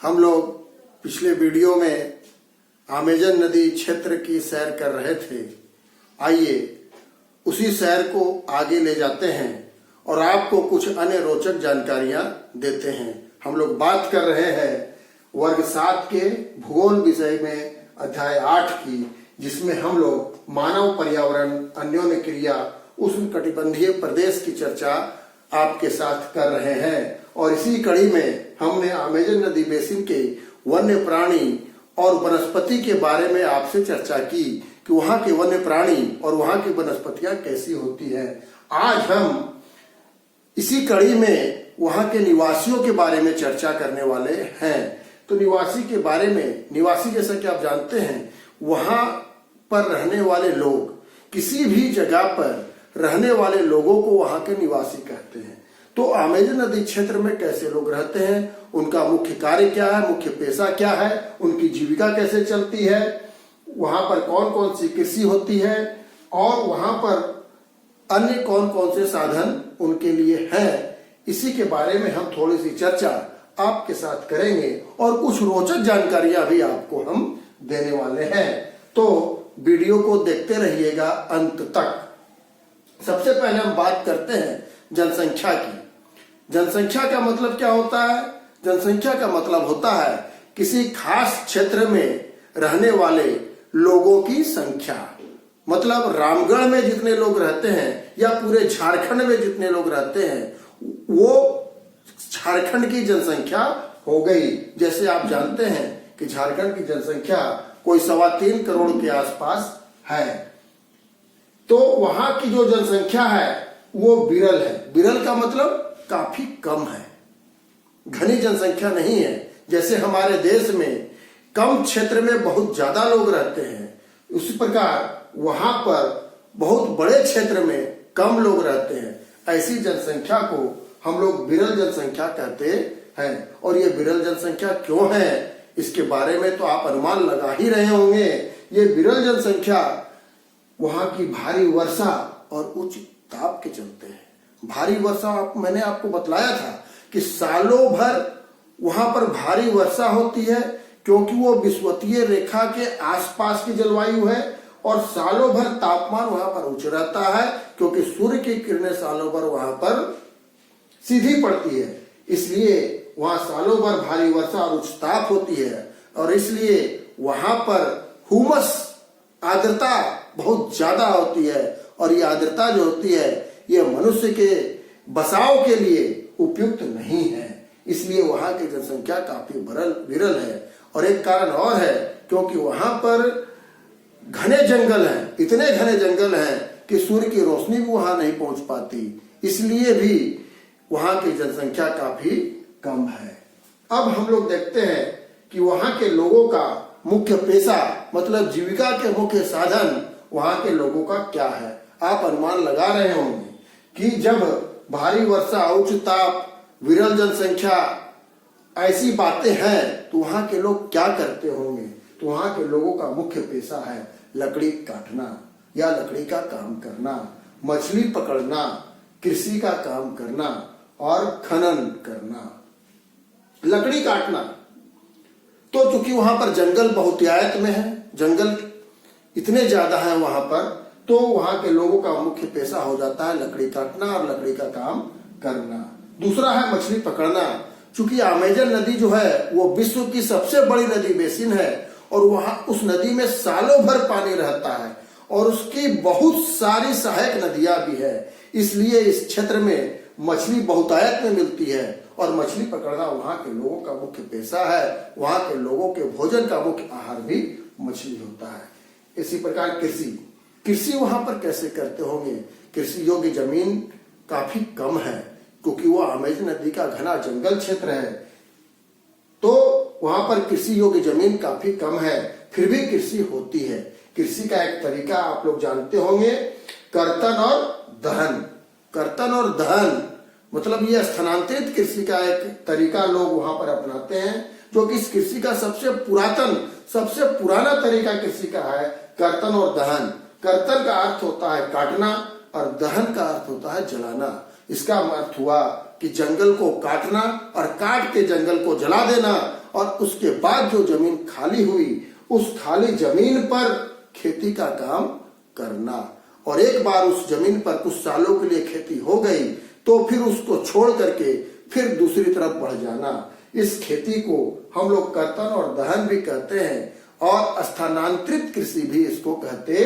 हम लोग पिछले वीडियो में अमेजन नदी क्षेत्र की सैर कर रहे थे। आइए उसी सैर को आगे ले जाते हैं और आपको कुछ अन्य रोचक जानकारियां देते हैं। हम लोग बात कर रहे हैं वर्ग 7 के भूगोल विषय में अध्याय 8 की, जिसमें हम लोग मानव पर्यावरण अन्योन्य क्रिया उष्णकटिबंधीय प्रदेश की चर्चा आपके साथ कर रहे हैं। और इसी कड़ी में हमने अमेजन नदी बेसिन के वन्य प्राणी और वनस्पति के बारे में आपसे चर्चा की कि वहां के वन्य प्राणी और वहां की वनस्पतियां कैसी होती हैं। आज हम इसी कड़ी में वहां के निवासियों के बारे में चर्चा करने वाले हैं। तो निवासी के बारे में, निवासी जैसा कि आप जानते हैं, वहां पर रहने वाले लोग, किसी भी जगह पर रहने वाले लोगों को वहां के निवासी कहते हैं। तो अमेजन नदी क्षेत्र में कैसे लोग रहते हैं, उनका मुख्य कार्य क्या है, मुख्य पेशा क्या है, उनकी जीविका कैसे चलती है, वहां पर कौन कौन सी कृषि होती है और वहां पर अन्य कौन कौन से साधन उनके लिए हैं, इसी के बारे में हम थोड़ी सी चर्चा आपके साथ करेंगे और कुछ रोचक जानकारियां भी आपको हम देने वाले हैं। तो वीडियो को देखते रहिएगा अंत तक। सबसे पहले हम बात करते हैं जनसंख्या की। जनसंख्या का मतलब क्या होता है? जनसंख्या का मतलब होता है किसी खास क्षेत्र में रहने वाले लोगों की संख्या। मतलब रामगढ़ में जितने लोग रहते हैं या पूरे झारखंड में जितने लोग रहते हैं, वो झारखंड की जनसंख्या हो गई। जैसे आप जानते हैं कि झारखंड की जनसंख्या कोई 3.25 करोड़ के आसपास है। तो वहां की जो जनसंख्या है वो विरल है। विरल का मतलब काफी कम है, घनी जनसंख्या नहीं है। जैसे हमारे देश में कम क्षेत्र में बहुत ज्यादा लोग रहते हैं, उसी प्रकार वहां पर बहुत बड़े क्षेत्र में कम लोग रहते हैं। ऐसी जनसंख्या को हम लोग विरल जनसंख्या कहते हैं। और ये विरल जनसंख्या क्यों है, इसके बारे में तो आप अनुमान लगा ही रहे होंगे। ये विरल जनसंख्या वहां की भारी वर्षा और उच्च ताप के चलते हैं। भारी वर्षा मैंने आपको बतलाया था कि सालों भर वहां पर भारी वर्षा होती है, क्योंकि वो विषुवतीय रेखा के आसपास की जलवायु है। और सालों भर तापमान वहां पर उच्च रहता है, क्योंकि सूर्य की किरणें सालों भर वहां पर सीधी पड़ती है। इसलिए वहां सालों भर भारी वर्षा और उच्च ताप होती है। और इसलिए वहां पर हुमस, आर्द्रता बहुत ज्यादा होती है। और ये आर्द्रता जो होती है, ये मनुष्य के बसाव के लिए उपयुक्त नहीं है। इसलिए वहां की जनसंख्या काफी विरल है। और एक कारण और है, क्योंकि वहां पर घने जंगल हैं, इतने घने जंगल हैं कि सूर्य की रोशनी भी वहां नहीं पहुंच पाती। इसलिए भी वहां की जनसंख्या काफी कम है। अब हम लोग देखते हैं कि वहां के लोगों का मुख्य पेशा, मतलब जीविका के मुख्य साधन वहां के लोगों का क्या है। आप अनुमान लगा रहे होंगे कि जब भारी वर्षा, उच्च ताप, विरल जनसंख्या, ऐसी बातें हैं, तो वहां के लोग क्या करते होंगे। तो वहां के लोगों का मुख्य पेशा है लकड़ी काटना या लकड़ी का काम करना, मछली पकड़ना, कृषि का काम करना और खनन करना। लकड़ी काटना तो चूंकि वहां पर जंगल बहुतायत में है, जंगल इतने ज्यादा है वहां पर, तो वहां के लोगों का मुख्य पेशा हो जाता है लकड़ी काटना और लकड़ी का काम करना। दूसरा है मछली पकड़ना। चूंकि अमेजन नदी जो है वो विश्व की सबसे बड़ी नदी बेसिन है और वहां उस नदी में सालों भर पानी रहता है और उसकी बहुत सारी सहायक नदियां भी है। इसलिए इस क्षेत्र में मछली बहुतायत में मिलती है और मछली पकड़ना वहां के लोगों का मुख्य पेशा है। वहां के लोगों के भोजन का मुख्य आहार भी मछली होता है। इसी प्रकार कृषि वहां पर कैसे करते होंगे। कृषि योग्य जमीन काफी कम है, क्योंकि वो अमेजन नदी का घना जंगल क्षेत्र है। तो वहां पर कृषि योग्य जमीन काफी कम है, फिर भी कृषि होती है। कृषि का एक तरीका आप लोग जानते होंगे, कर्तन और दहन। कर्तन और दहन मतलब ये स्थानांतरित कृषि का एक तरीका लोग वहां पर अपनाते हैं, जो कि इस कृषि का सबसे पुराना तरीका कृषि का है, कर्तन और दहन। कर्तन का अर्थ होता है काटना और दहन का अर्थ होता है जलाना। इसका अर्थ हुआ कि जंगल को काटना और काट के जंगल को जला देना और उसके बाद जो जमीन खाली हुई उस खाली जमीन पर खेती का काम करना, और एक बार उस जमीन पर कुछ सालों के लिए खेती हो गई तो फिर उसको छोड़ करके फिर दूसरी तरफ बढ़ जाना। इस खेती को हम लोग कर्तन और दहन भी कहते हैं और स्थानांतरित कृषि भी इसको कहते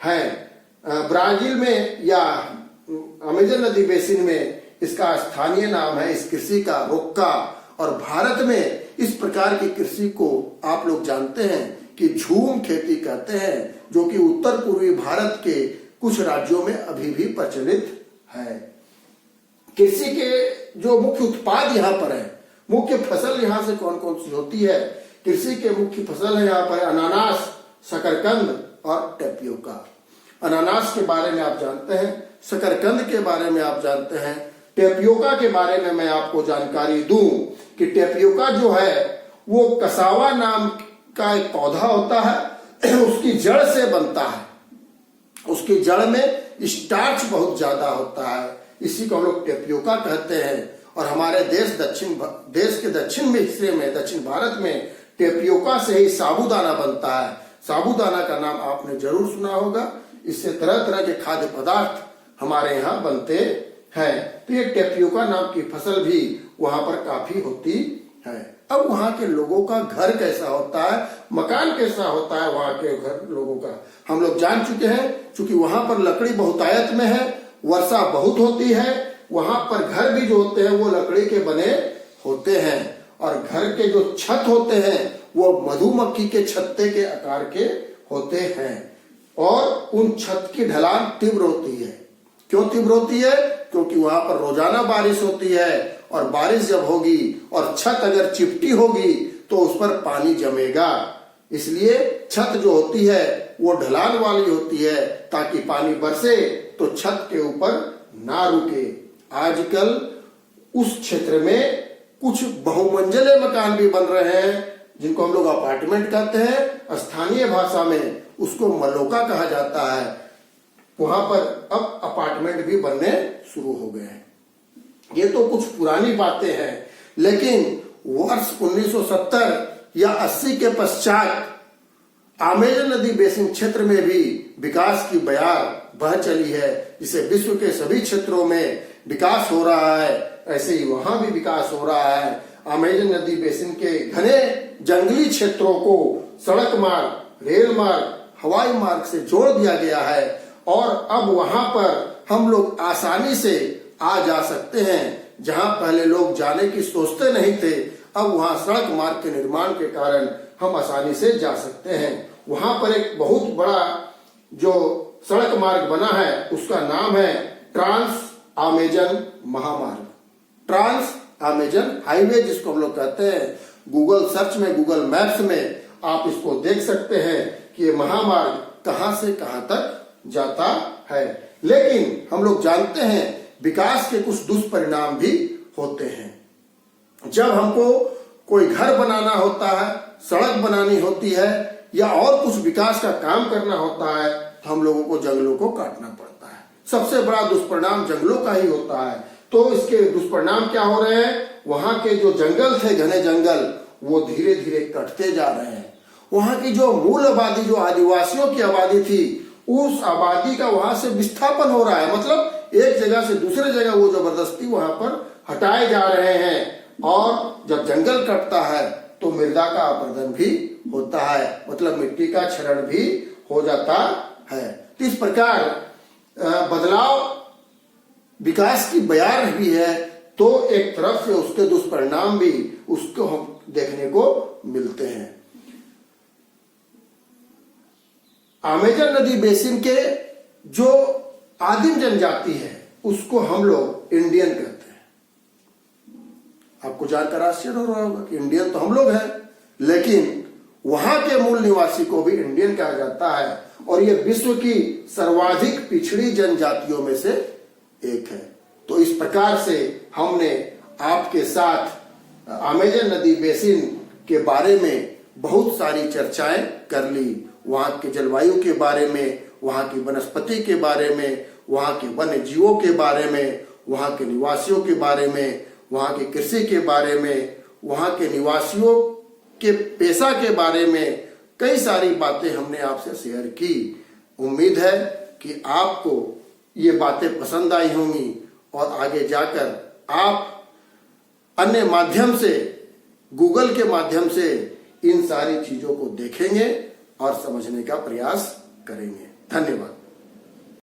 हैं। ब्राजील में या अमेजन नदी बेसिन में इसका स्थानीय नाम है इस कृषि का रोक्का, और भारत में इस प्रकार की कृषि को आप लोग जानते हैं कि झूम खेती कहते हैं, जो कि उत्तर पूर्वी भारत के कुछ राज्यों में अभी भी प्रचलित है। कृषि के जो मुख्य उत्पाद यहाँ पर है, मुख्य फसल यहाँ से कौन कौन सी होती है? कृषि के मुख्य फसल है यहाँ पर अनानास, शकरकंद और टेपियोका। अनानास के बारे में आप जानते हैं, शकरकंद के बारे में आप जानते हैं, टेपियोका के बारे में मैं आपको जानकारी दूं कि टेपियोका जो है वो कसावा नाम का एक पौधा होता है, उसकी जड़ से बनता है। उसकी जड़ में स्टार्च बहुत ज्यादा होता है, इसी को हम लोग टेपियोका कहते हैं। और हमारे देश के दक्षिण में हिस्से में, दक्षिण भारत में टेपियोका से ही साबूदाना बनता है। साबूदाना का नाम आपने जरूर सुना होगा। इससे तरह तरह के खाद्य पदार्थ हमारे यहाँ बनते हैं। तो ये टेपियोका नाम की फसल भी वहां पर काफी होती है। अब वहां के लोगों का घर कैसा होता है, मकान कैसा होता है वहां के घर लोगों का, हम लोग जान चुके हैं। क्योंकि वहां पर लकड़ी बहुतायत में है, वर्षा बहुत होती है, वहां पर घर भी जो होते हैं वो लकड़ी के बने होते हैं, और घर के जो छत होते हैं वो मधुमक्खी के छत्ते के आकार के होते हैं, और उन छत की ढलान तीव्र होती है। क्यों तीव्र होती है? क्योंकि वहां पर रोजाना बारिश होती है, और बारिश जब होगी और छत अगर चिपटी होगी तो उस पर पानी जमेगा। इसलिए छत जो होती है वो ढलान वाली होती है, ताकि पानी बरसे तो छत के ऊपर ना रुके। आजकल उस क्षेत्र में कुछ बहुमंजिले मकान भी बन रहे हैं, जिनको हम लोग अपार्टमेंट कहते हैं, स्थानीय भाषा में उसको मलोका कहा जाता है। वहां पर अब अपार्टमेंट भी बनने शुरू हो गए हैं। ये तो कुछ पुरानी बातें हैं, लेकिन वर्ष 1970 या 80 के पश्चात अमेजन नदी बेसिन क्षेत्र में भी विकास की बयार बह चली है। जिसे विश्व के सभी क्षेत्रों में विकास हो रहा है, ऐसे ही वहां भी विकास हो रहा है। अमेजन नदी बेसिन के घने जंगली क्षेत्रों को सड़क मार्ग, रेल मार्ग, हवाई मार्ग से जोड़ दिया गया है, और अब वहां पर हम लोग आसानी से आ जा सकते हैं। जहां पहले लोग जाने की सोचते नहीं थे, अब वहां सड़क मार्ग के निर्माण के कारण हम आसानी से जा सकते हैं। वहां पर एक बहुत बड़ा जो सड़क मार्ग बना है उसका नाम है ट्रांस अमेजन महामार्ग, ट्रांस अमेजन हाईवे जिसको हम लोग कहते हैं। गूगल सर्च में, गूगल मैप्स में आप इसको देख सकते हैं कि ये महामार्ग कहां से कहां तक जाता है। लेकिन हम लोग जानते हैं विकास के कुछ दुष्परिणाम भी होते हैं। जब हमको कोई घर बनाना होता है, सड़क बनानी होती है, या और कुछ विकास का काम करना होता है, तो हम लोगों को जंगलों को काटना पड़ता है। सबसे बड़ा दुष्परिणाम जंगलों का ही होता है। तो इसके दुष्परिणाम क्या हो रहे हैं? वहां के जो जंगल थे, घने जंगल, वो धीरे धीरे कटते जा रहे हैं। वहां की जो मूल आबादी, जो आदिवासियों की आबादी थी, उस आबादी का वहां से विस्थापन हो रहा है। मतलब एक जगह से दूसरे जगह वो जबरदस्ती वहां पर हटाए जा रहे हैं। और जब जंगल कटता है तो मृदा का अपरदन भी होता है, मतलब मिट्टी का क्षरण भी हो जाता है। तो इस प्रकार बदलाव विकास की बयार भी है, तो एक तरफ से उसके दुष्परिणाम भी उसको हम देखने को मिलते हैं। अमेजन नदी बेसिन के जो आदिम जनजाति है उसको हम लोग इंडियन कहते हैं। आपको जानकर आश्चर्य हो रहा होगा कि इंडियन तो हम लोग हैं, लेकिन वहां के मूल निवासी को भी इंडियन कहा जाता है, और ये विश्व की सर्वाधिक पिछड़ी जनजातियों में से एक है। तो इस प्रकार से हमने आपके साथ अमेजन नदी बेसिन के बारे में बहुत सारी चर्चाएं कर ली। वहां के जलवायु के बारे में, वहां की वनस्पति के बारे में, वहां के वन्य जीवों के बारे में, वहां के निवासियों के बारे में, वहां की कृषि के बारे में, वहां के निवासियों के पेशा के बारे में कई सारी बातें हमने आपसे शेयर की। उम्मीद है कि आपको ये बातें पसंद आई होंगी और आगे जाकर आप अन्य माध्यम से, गूगल के माध्यम से इन सारी चीजों को देखेंगे और समझने का प्रयास करेंगे। धन्यवाद।